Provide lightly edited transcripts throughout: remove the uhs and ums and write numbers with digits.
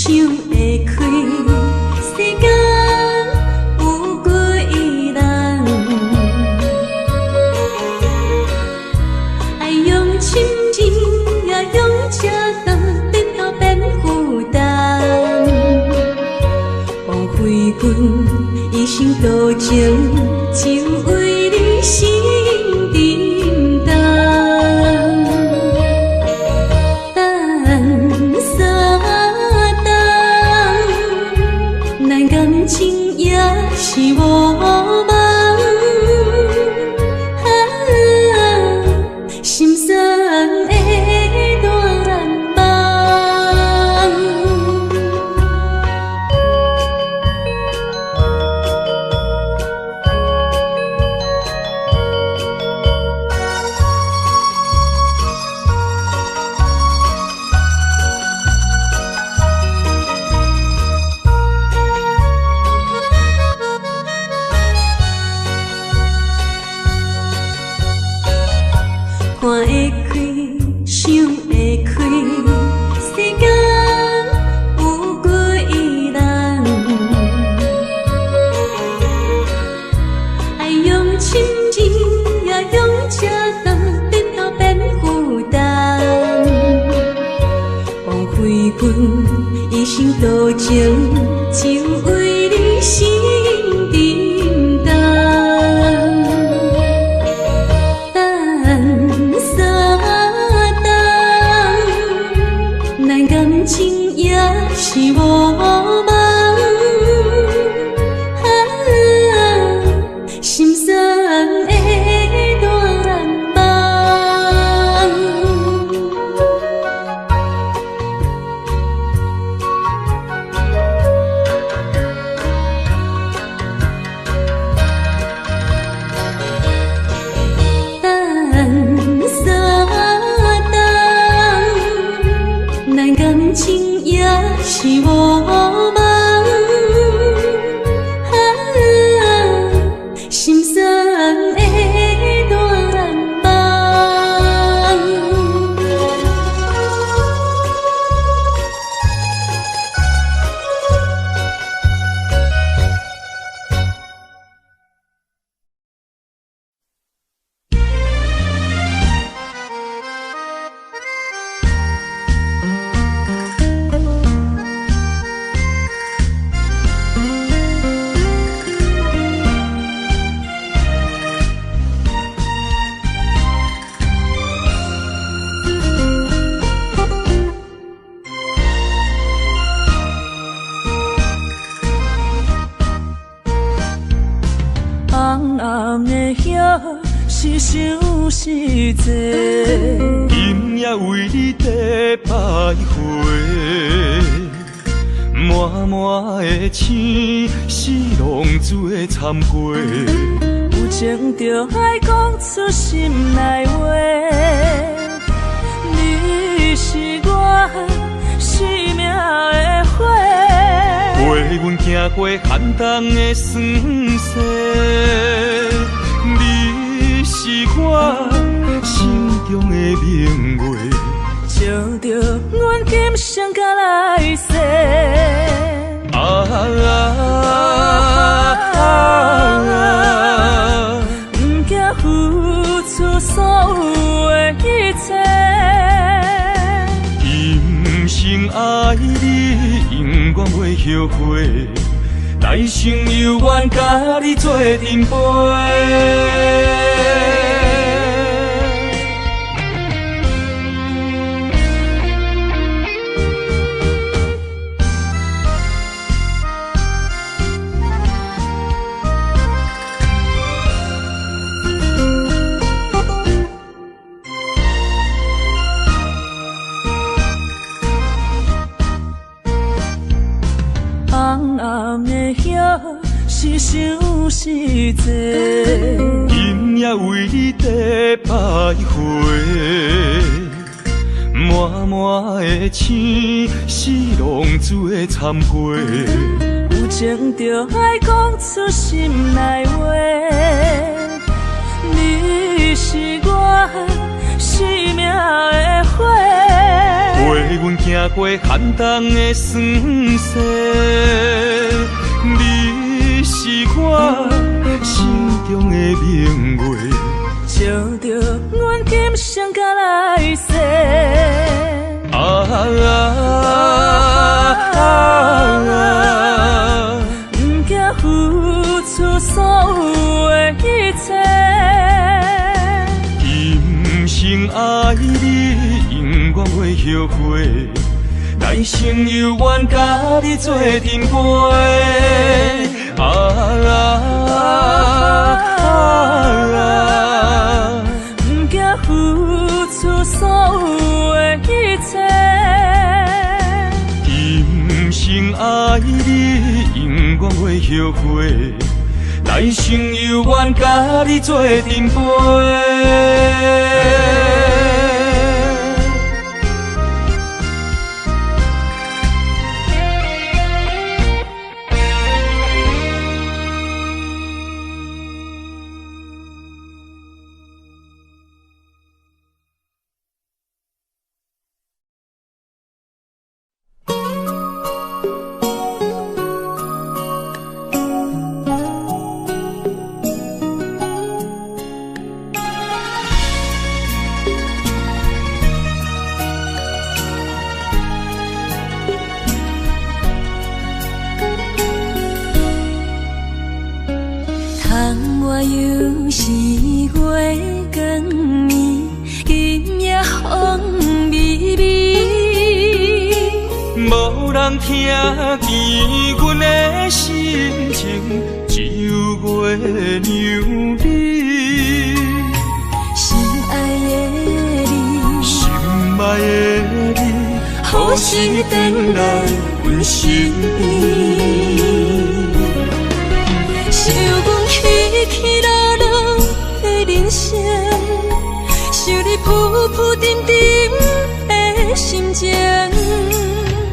想会开，世间有几人，爱用深情也用这等，直到变负担。枉费阮一生多情，只为你心沉重。感情也是无望，心酸的大梦。看会开，想会开，世间有几人，爱用深情也用这等，直到变负担。枉费阮一生多情，只为你心沉重。感情也是无望，心酸的大梦。感情也是无望，心酸的大梦。红暗的夜是想是多，今夜为你在徘徊，满满的青是浪做参过，有情就爱讲出心内话。你是我生命的花，陪阮行过寒冬的酸涩。你是我心中的明月，照着阮今生甲来世。不惊付出所有的一切，今生爱你，永远袂后悔。来生有缘，甲你做阵陪。红暗的夜是想是多，今夜为你在徘徊，满满的青是浪做参过，有情就爱讲出心内话。你是我生命的花，阮行过寒冬的酸涩，你是我心中的明月，照着阮今生甲来世。不惊付出所有的一切，今生爱你，永远袂后悔。来生有缘甲你做阵陪。不惊付出所有的一切。今生爱你，永远袂后悔。来生有缘甲你做阵陪。我又是月光暝，今夜风微微，无人听见阮的心情，只有月娘你。心爱的你，心爱的你，何时回来阮身边？想阮起起落落的人生，想你浮浮沉沉的心情。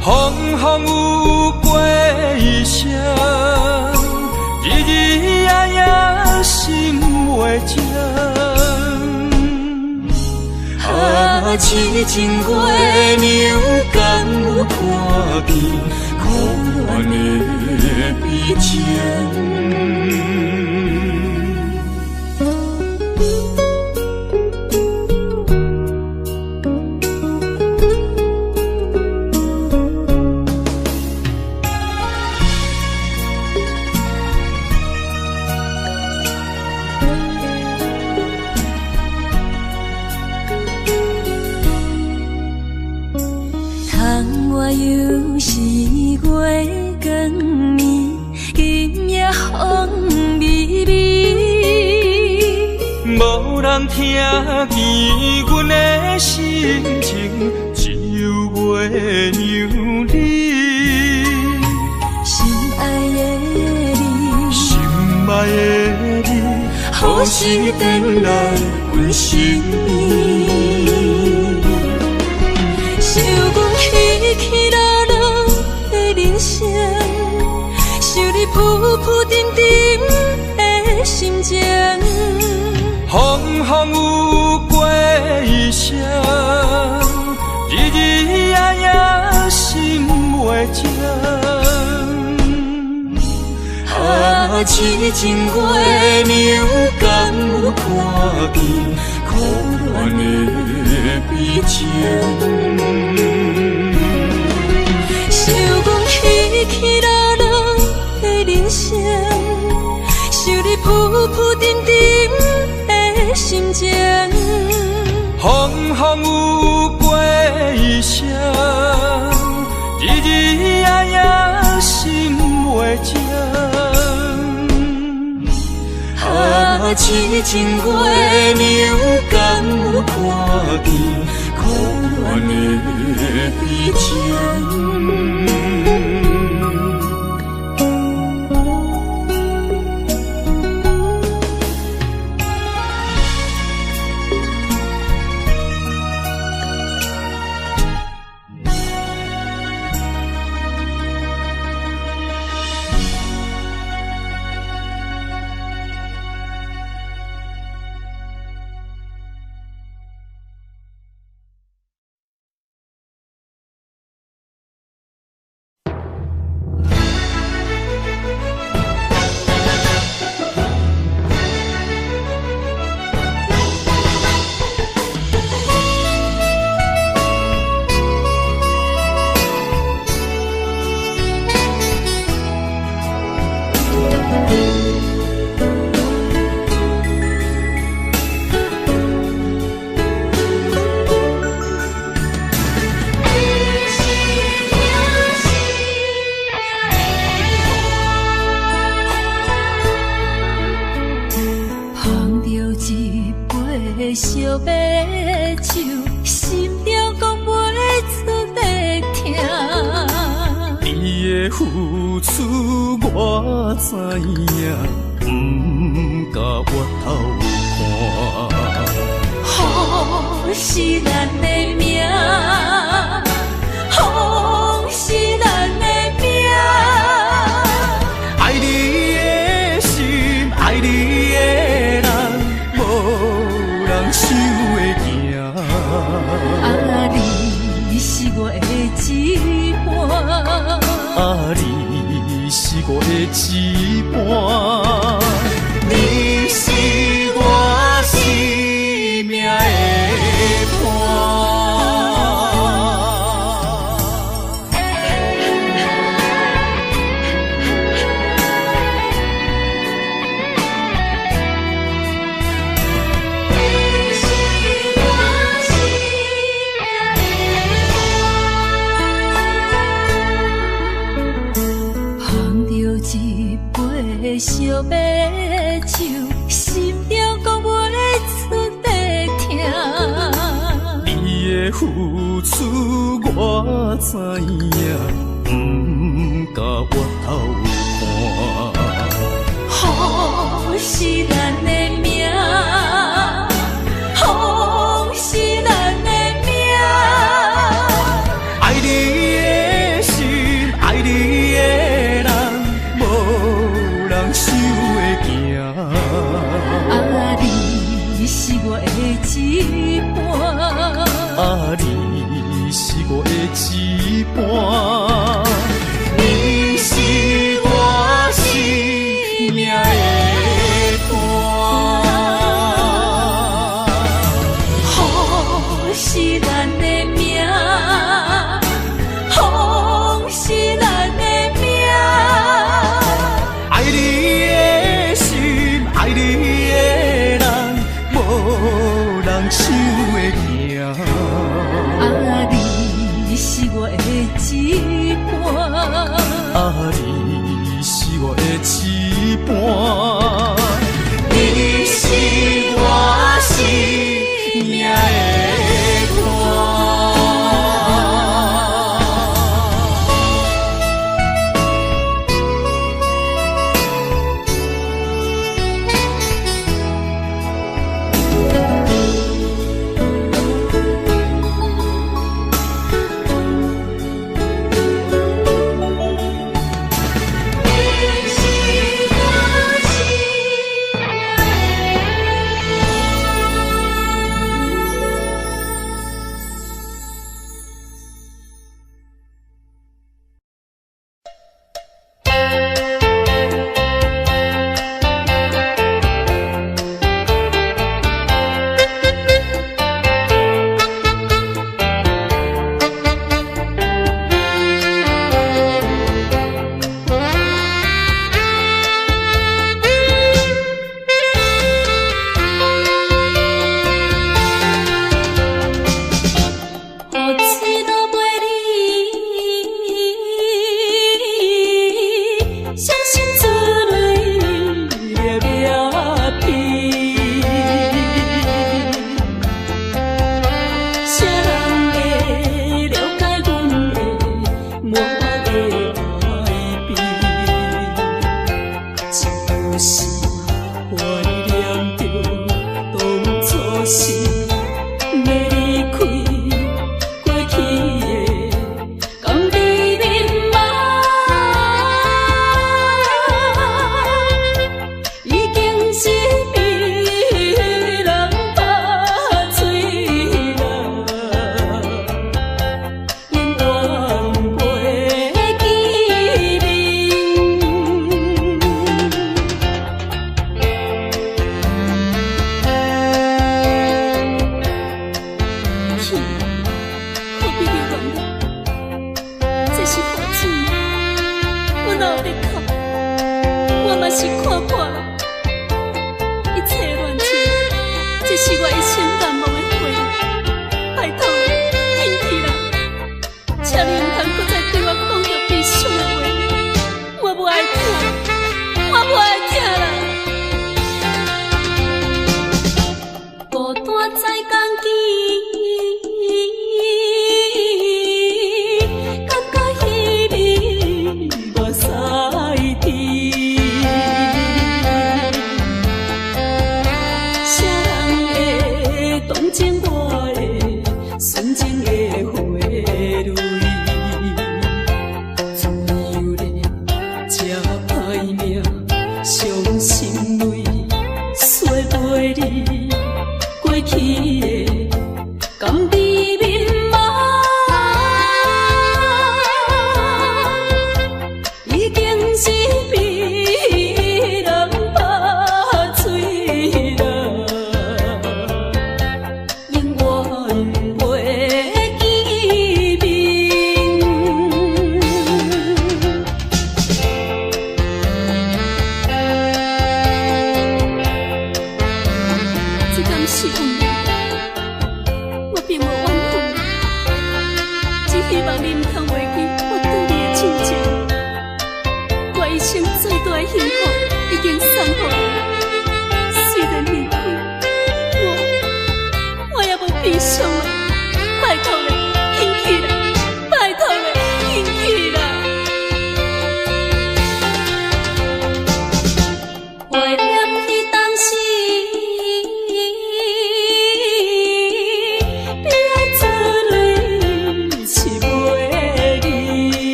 风风有过一生，日日夜夜心袂静。痴情月娘敢有看见苦恋的悲情？我又是月光暝，今夜风微微，无人听见阮的心情，只有月娘你。心爱的你，心爱的你，何时回来阮身边？想阮起起落落的人生，想你浮浮沉沉的心情。风风有过一生，日日夜夜心袂静。痴情月娘敢有看见苦恋的悲情？想阮起起落落的人生，想你浮浮沉沉的心情。风风有过一生，日日夜夜心袂静。痴情月娘敢有看见苦恋的悲情？的付出我知影，不甲我头看。风是咱的命，风是咱的命。爱你的心，爱你的人，无人想会行。啊，你是我的一半，啊，你是我的一半，你是我生命的伴。烧白酒，心中讲袂出地痛。你的付出我知影，不甲我头看。风是咱的命，风是咱的命。爱你的心，爱你的人，无人想会行。啊，你是我的一半，啊，你是我的一半，你是我生命的伴。风是咱的命，风是咱的命。爱你的心，爱你的人，无人想会行。啊，你是我的一半，啊，你是我的一半，你是我生命的伴。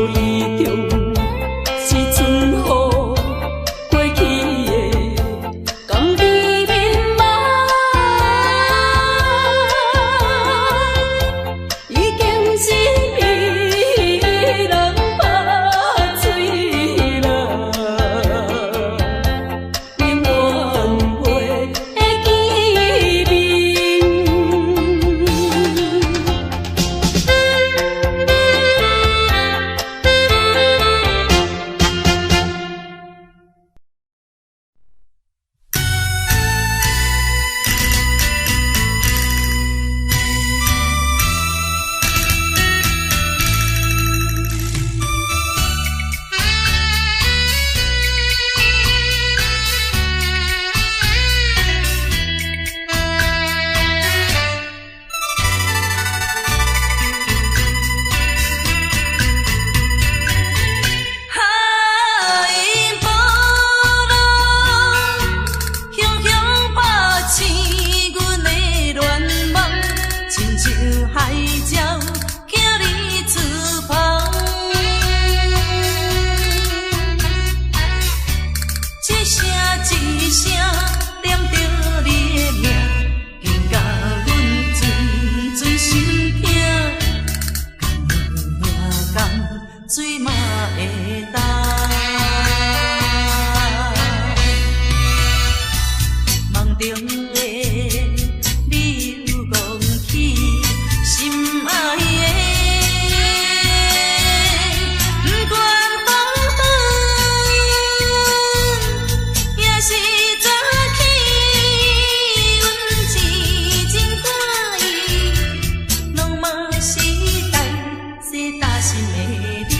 意中，是春雨过去的甘甜绵漫，已经是伊人拍嘴啦，永远袂记面。水嘛会干，梦中的你又讲起心爱的，不管风雨也是早起，阮痴情看伊，拢嘛是代是大心的你。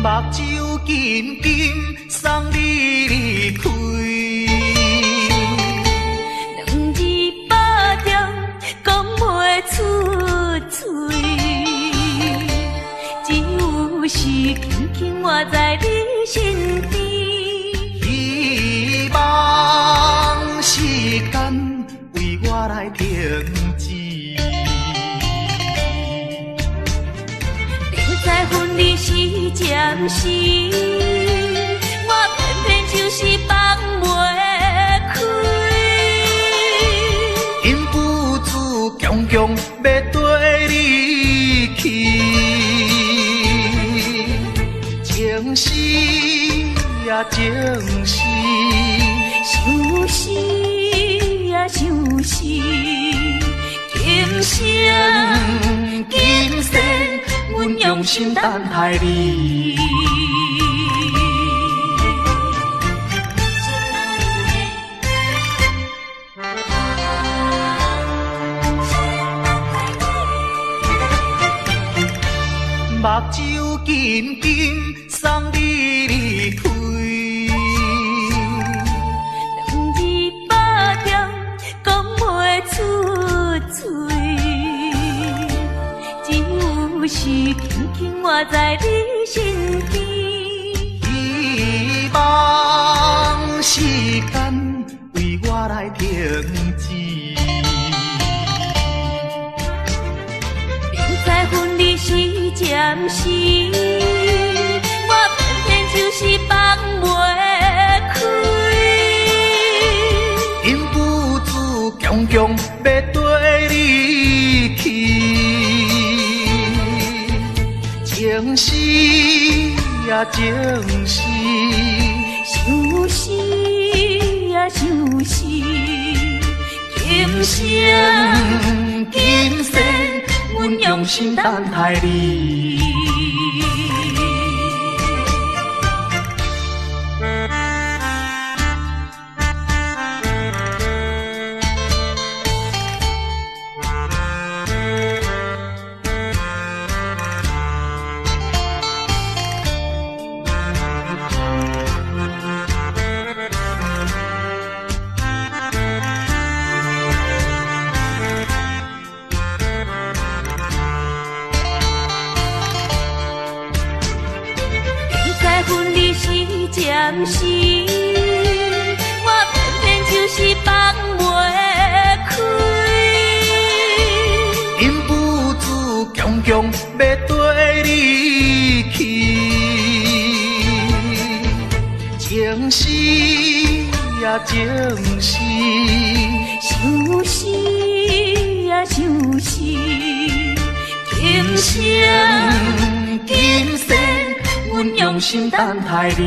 目睭紧紧送你离开。两字百点讲袂出嘴，只有是轻轻活在你身边。希望时间为我来停止。在分离时暂时，我偏偏就是放袂开。因父子强强要跟你去，情是呀情是，想是呀想是，今生今世。阮用心等待你。目睭紧紧送你离开。两字百点讲袂出嘴。是轻轻活在你身边，希望时间为我来停止。明知分离是暂时，我偏偏就是放袂开。因父子强强要跟你去。情是呀情是，想是呀想是，今生今世，阮用心等待你。暂时，我偏偏就是放袂开。因父子强强要跟你去，情是呀情是，想是呀想是，今生今世。阮用心等待你。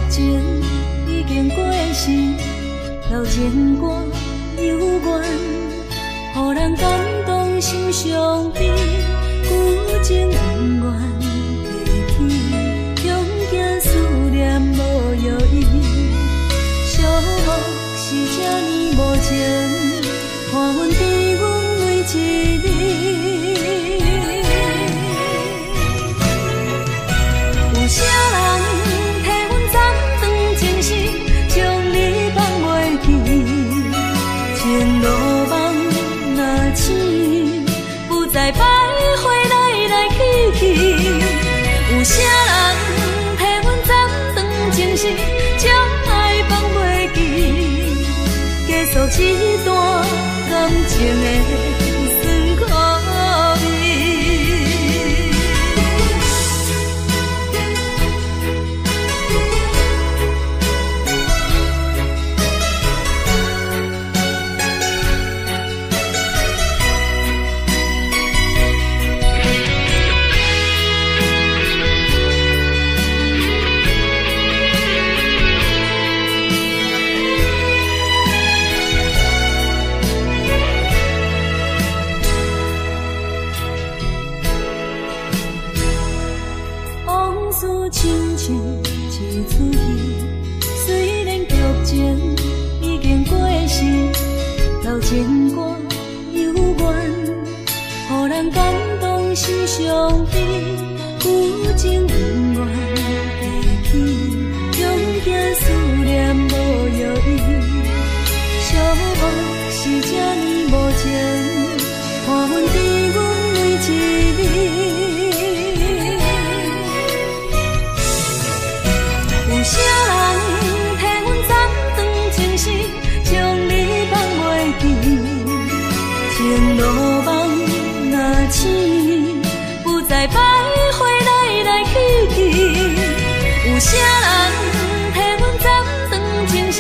情已经过时，老情歌犹原，予人感动心伤悲，旧情永远提起，用行思念无药医，寂寞是这呢无情，看阮伫阮为一日。有啥人替阮斩断情丝，将你放袂记？前路梦若醒，不再徘徊来来去去。有啥人替阮斩断情丝，将爱放袂记？结束这段感情的酸苦味。亲像一出戏，虽然剧情已经过时，老情歌犹原，予人感动心伤悲，旧情永远提起，用行思念无药医，寂寞是这呢无情，看阮伫阮为一日。有啥人替阮斩断情丝，将你放袂记？前路梦若醒，不再徘徊来来去去。有啥人替阮斩断情丝，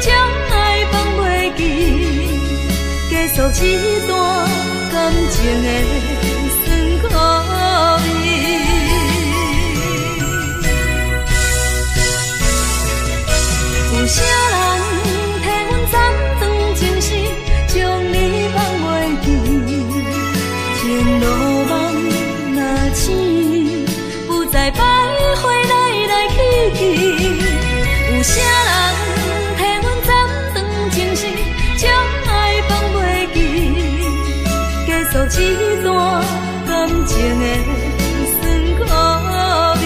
将爱放袂记？结束这段感情的酸苦味。有啥人替阮斩断情丝，将你放袂记？前路梦若醒，不再徘徊来来去去。有啥人替阮斩断情丝，将爱放袂记？结束这段感情的酸苦味。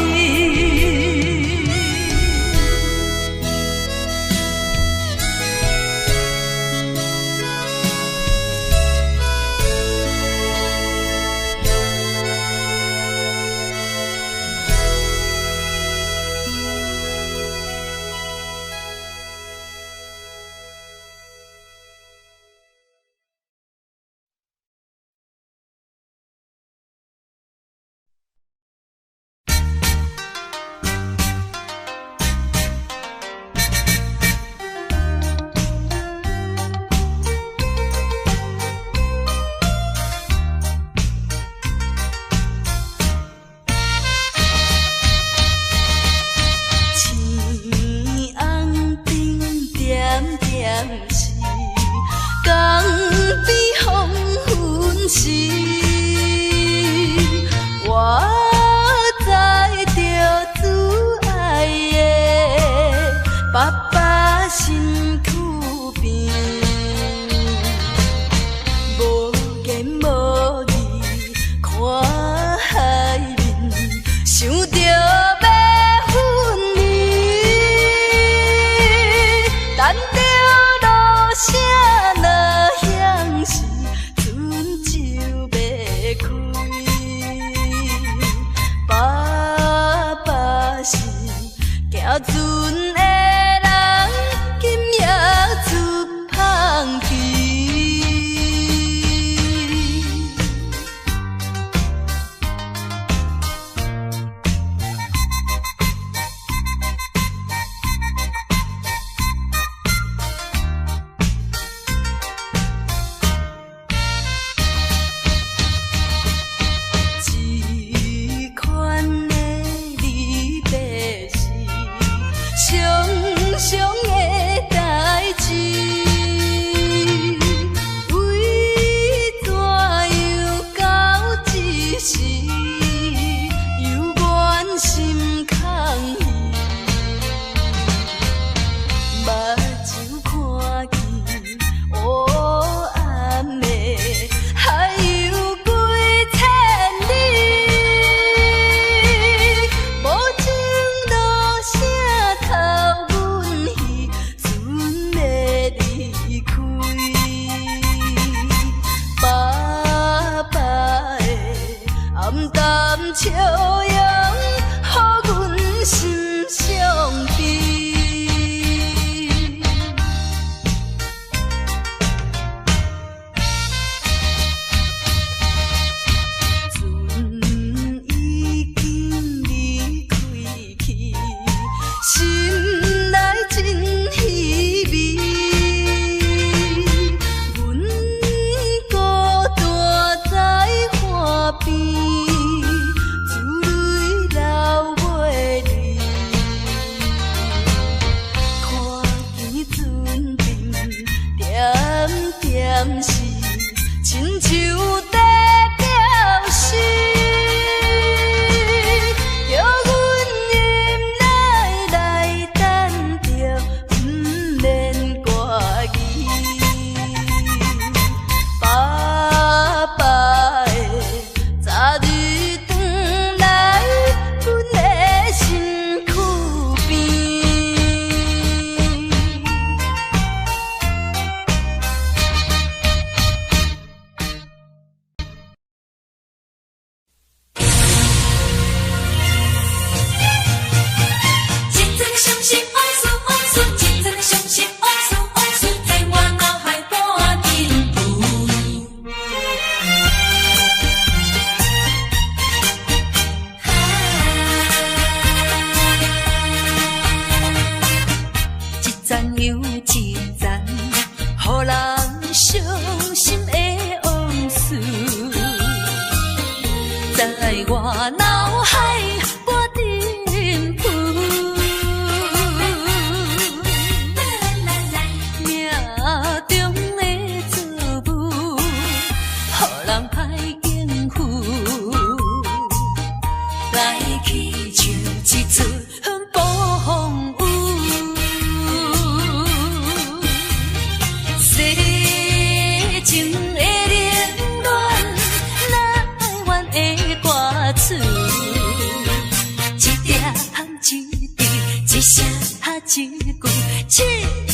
一句，刺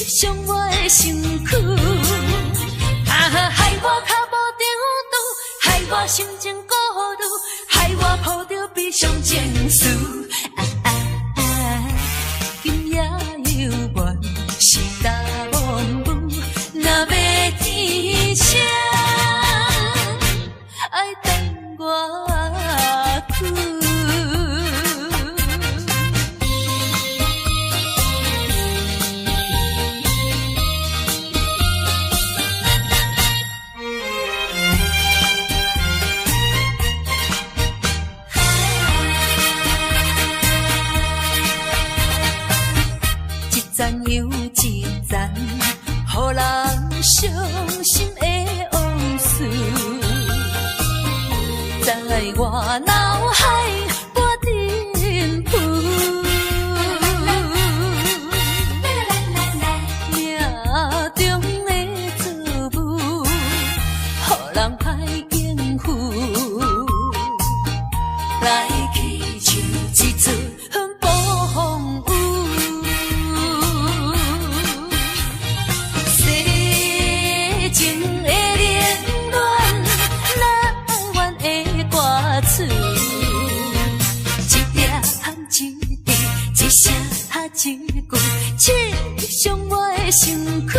伤我的身躯。害我脚无着路，害我心情孤独，害我抱着悲伤情绪。今夜犹原是大梦雾，若要天晴，爱等我去。一站又一站，予人伤心的往事，在我脑海不停浮。命中的错误，予人歹应付，来去像一阵暴风雨。情的恋恋，难完的歌词，一粒含一滴，一声一句，刺伤我的身躯。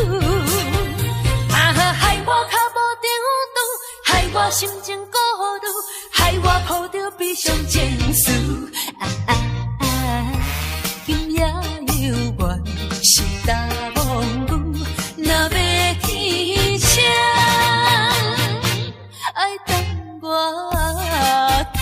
害我脚无着路，害我心情孤独，害我抱着悲伤情绪。今夜犹原是大梦雾，若要天晴，爱等我去。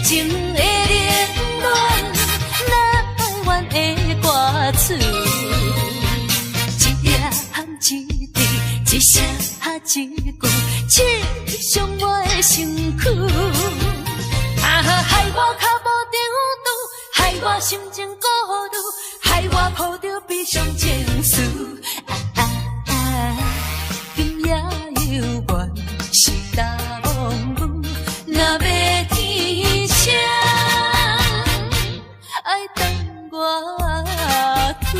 情的恋恋，难完的歌词，一粒含一滴，一声一句，刺伤我的身躯。害我脚无着路，害我心情孤独，害我抱着悲伤情绪。今夜犹原是大梦雾，若要天晴，爱等我去。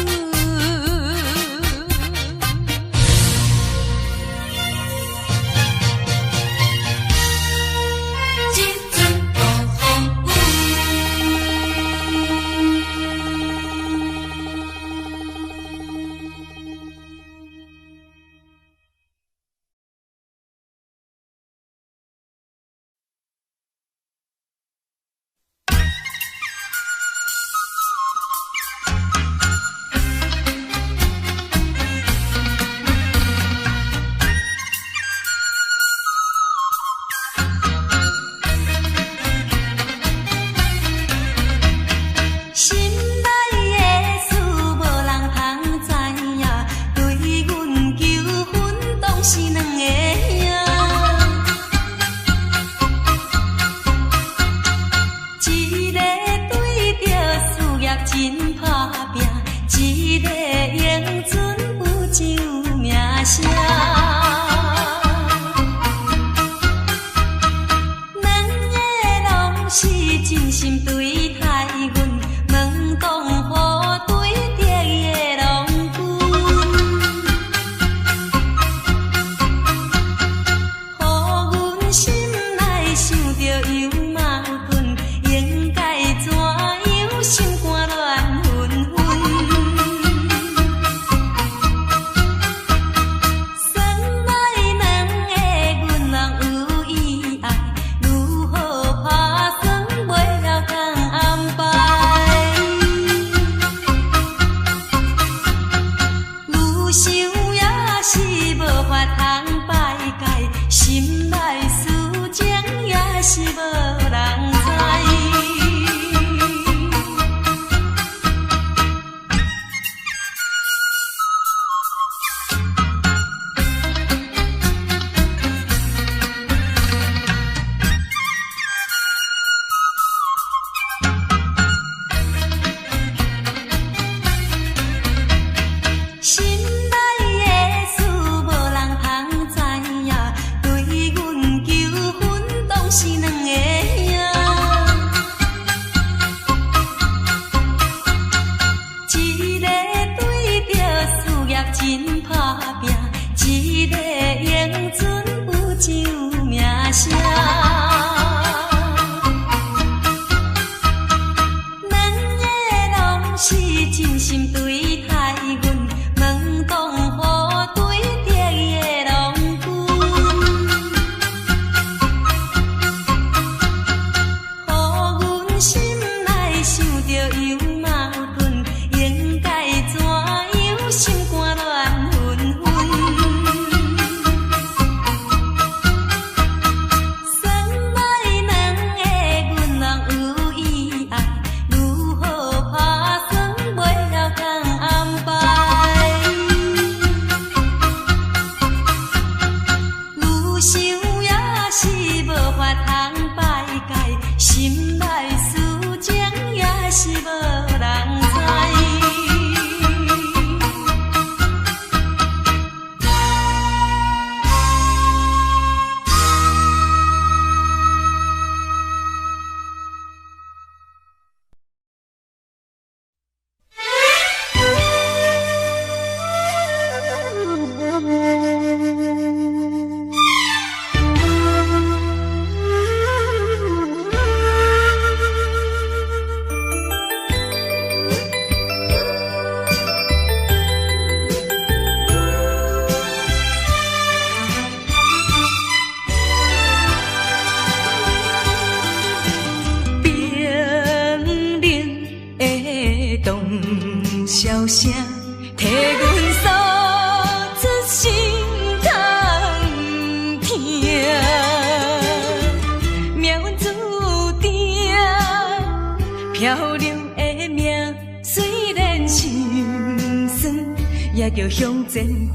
也着向前行。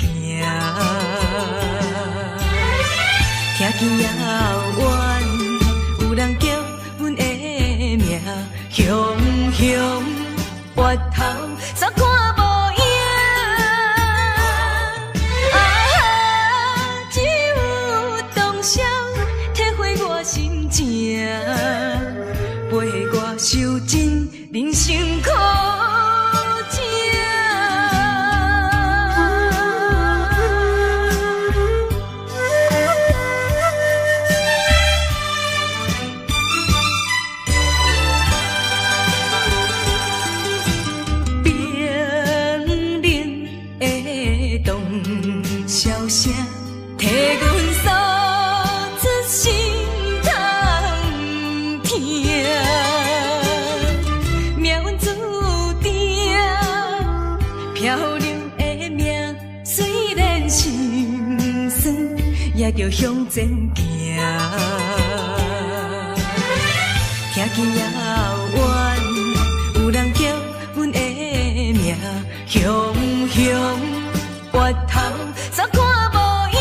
听见遥远，有人叫阮的名，雄雄越头煞看无影。啊，只有当时体会我心情，陪我受尽人生苦情。替阮诉出心痛疼，命运注定，漂流的命虽然心酸，也着向前行。听见遥远，有人叫阮的名，雄雄越头煞看无影。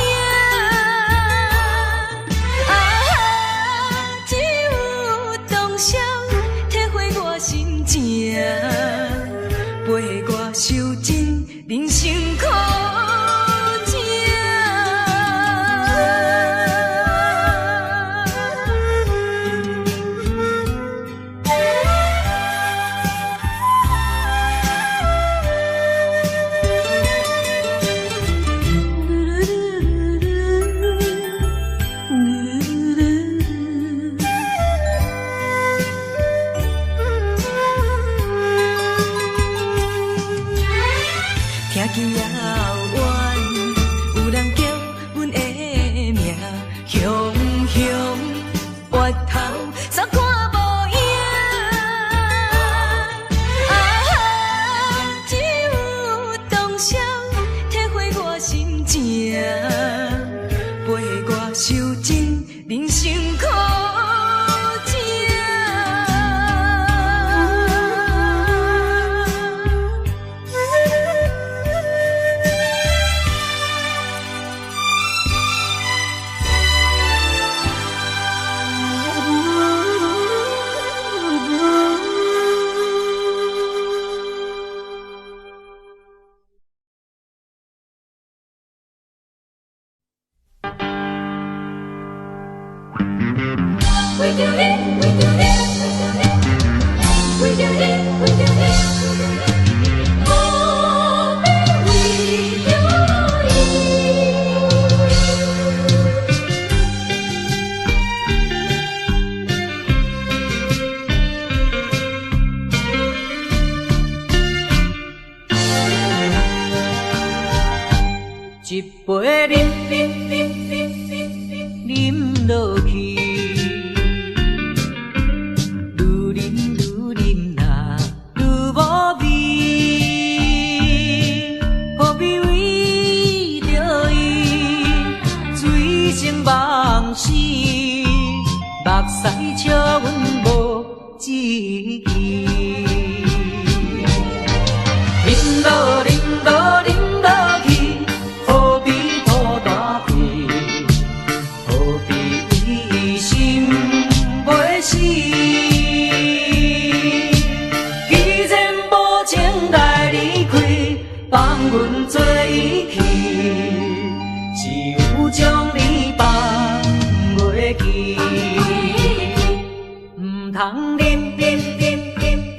啊，只有当时体会我心情，陪我受尽人生苦情。听见遥远，有人叫阮的名，雄雄越头煞看无影。啊，只有当时体会我心情，陪我受尽人生苦情。We do it, we do it, we do it, we do it. Oh, we do一杯饮落去。往事，目屎笑阮无志气。饮落饮落饮落去，何必抱大腿？何必一心袂死？既然无情来离开，放阮做伊去，只有将你放袂记，唔通忍忍忍忍。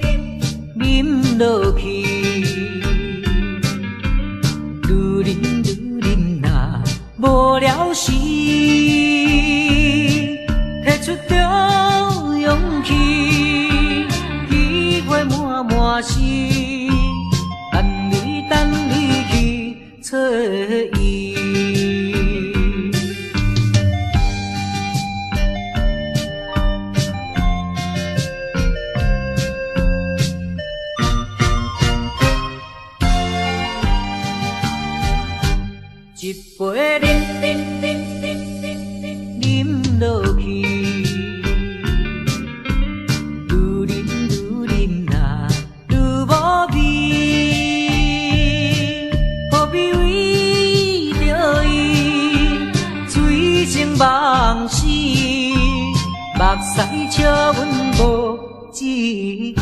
梦死，目屎笑阮无志气。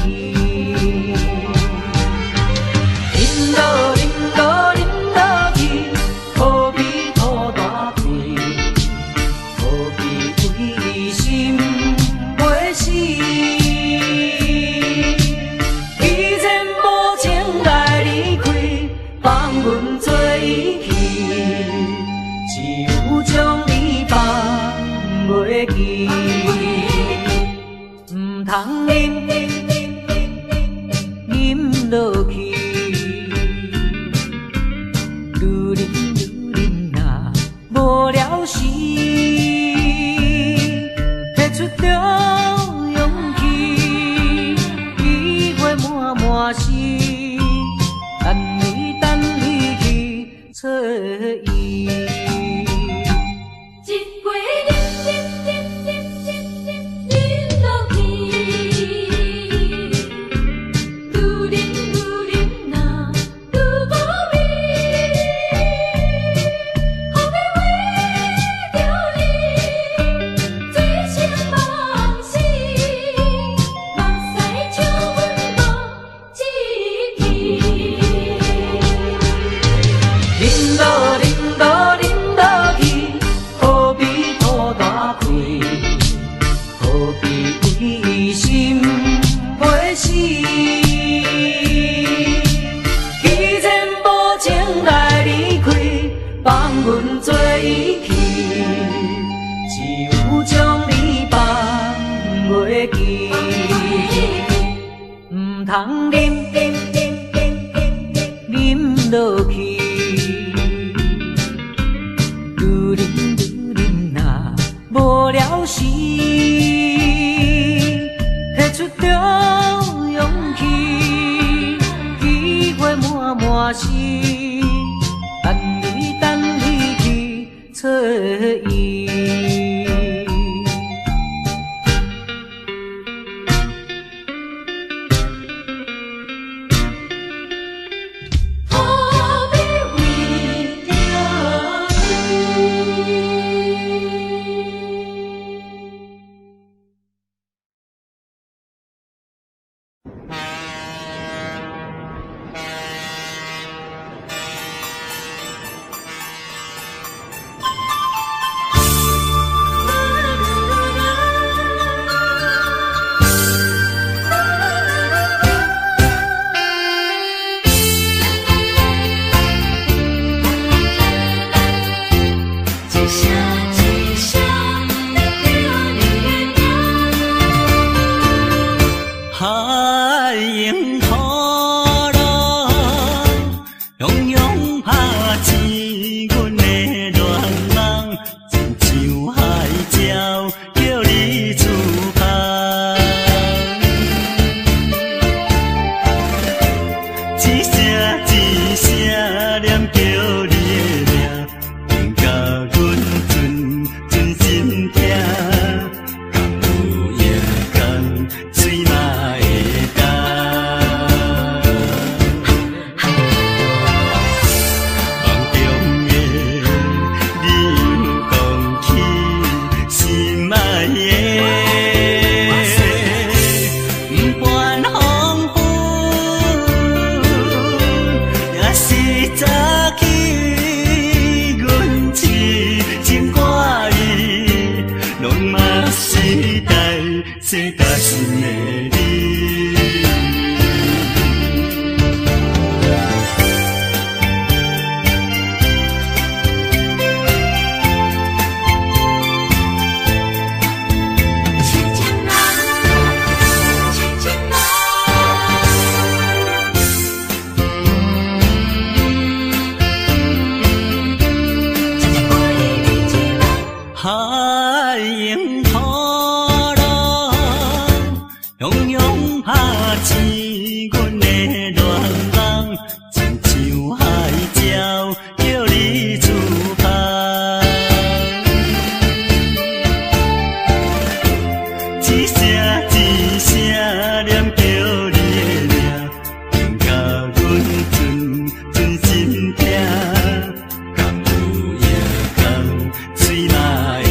饮落饮落饮落去，何必土大气？何必为心袂死？既然无情来离开，放阮做伊去，只有将你放袂记。唔通饮落去。无聊时，摕出着勇气，机会满满是，等你去找伊。一杯饮落去，愈饮呐愈无味。放阮做伊去，只有将你放袂记。唔通饮落去，愈饮呐无聊时，摕出着勇气，机会满满是。等你去找伊。心痛，敢有影空，水嘛会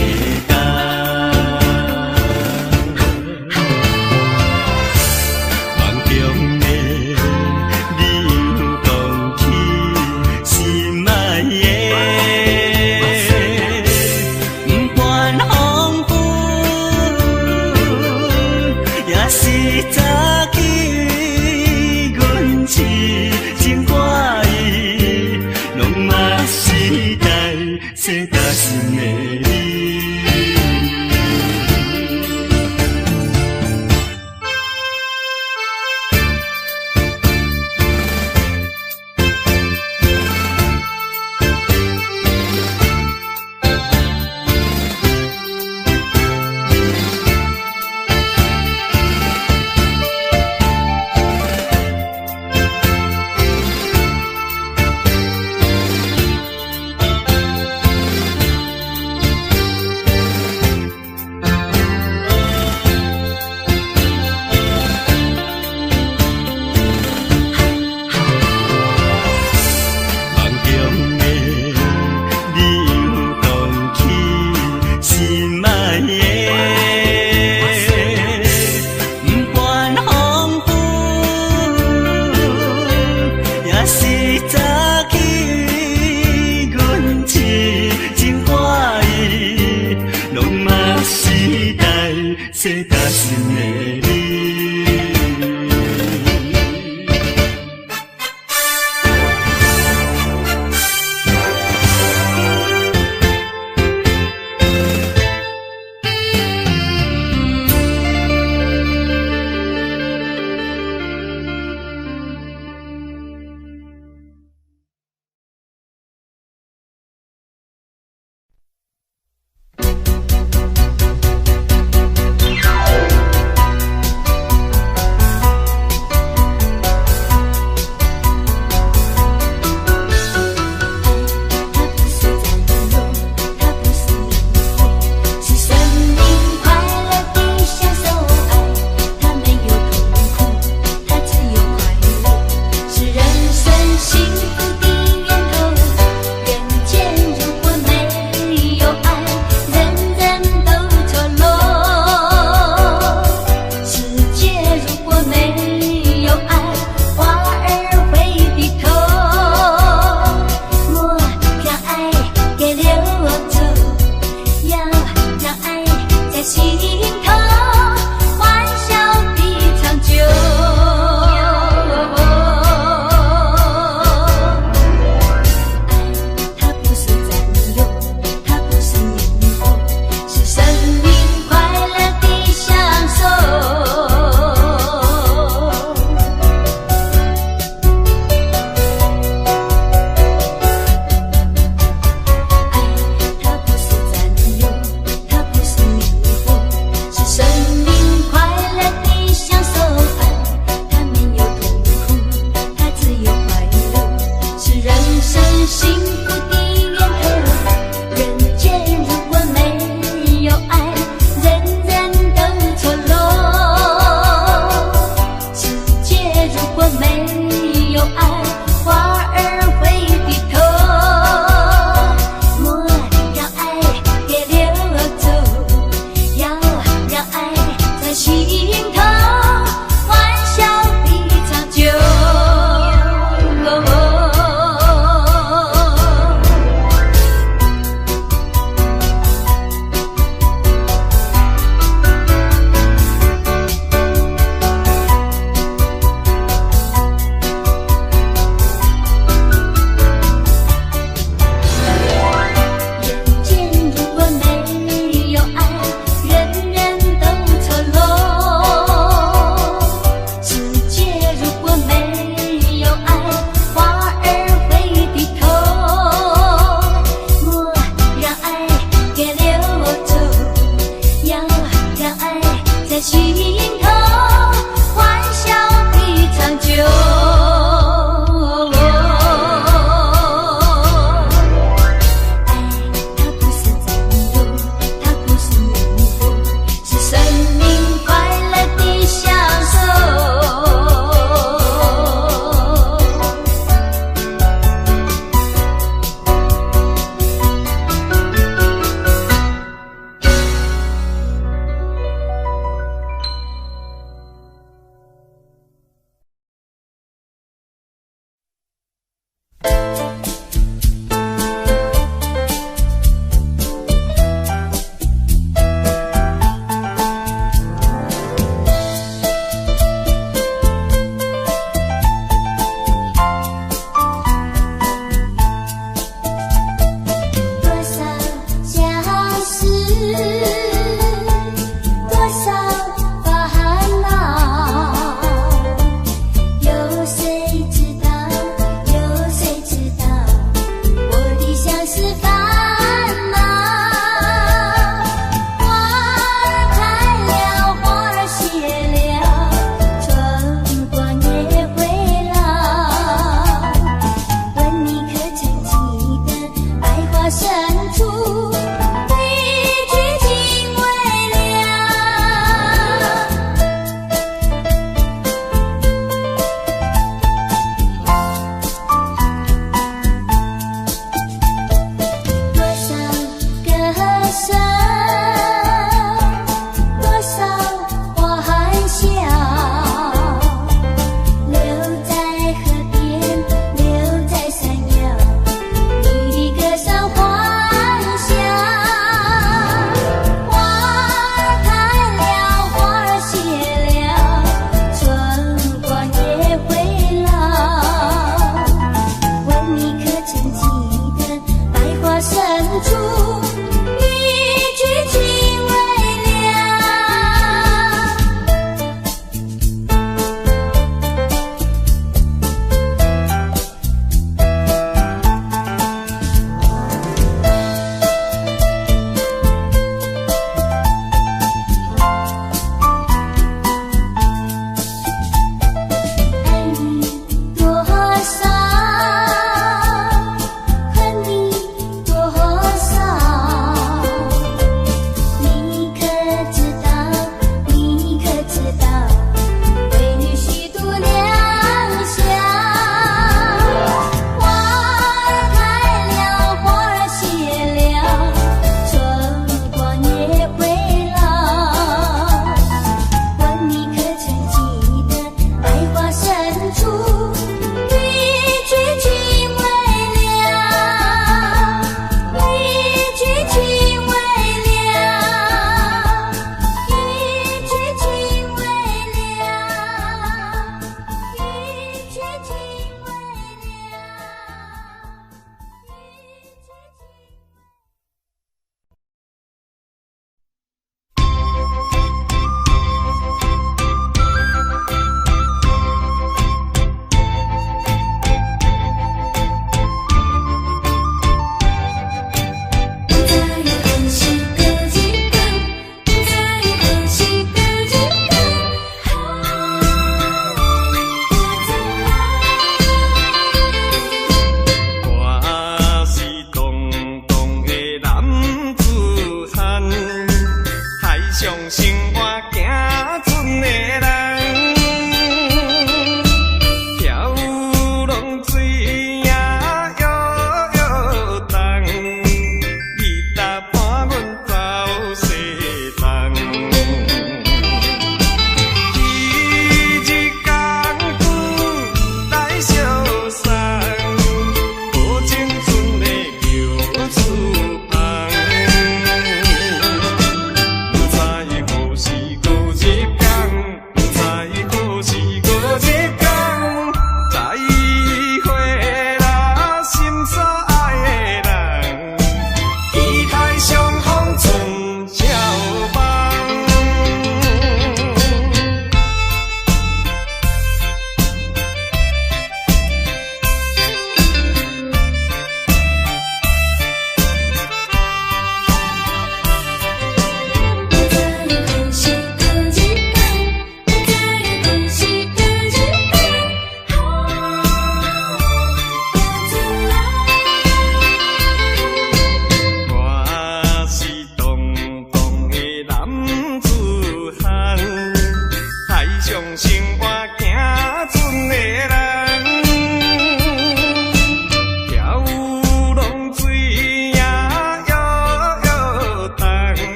这担心的你。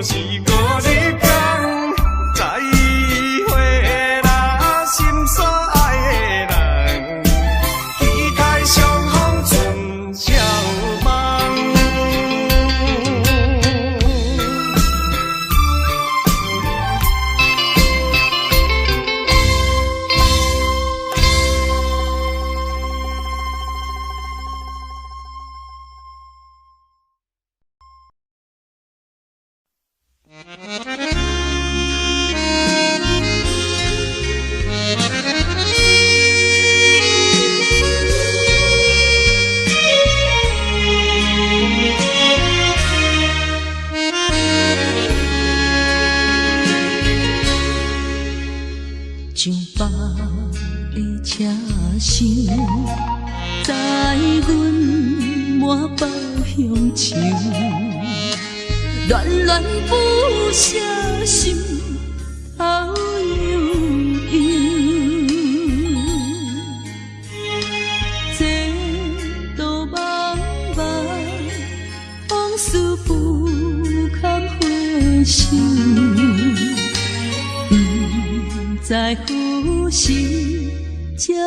是孤日天，再会啦，心所爱的人，期待相逢春宵梦。上北的车声，载阮满北乡愁，恋恋不舍心头悠悠。这道茫茫往事不堪回首。在何时才有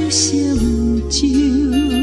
成就？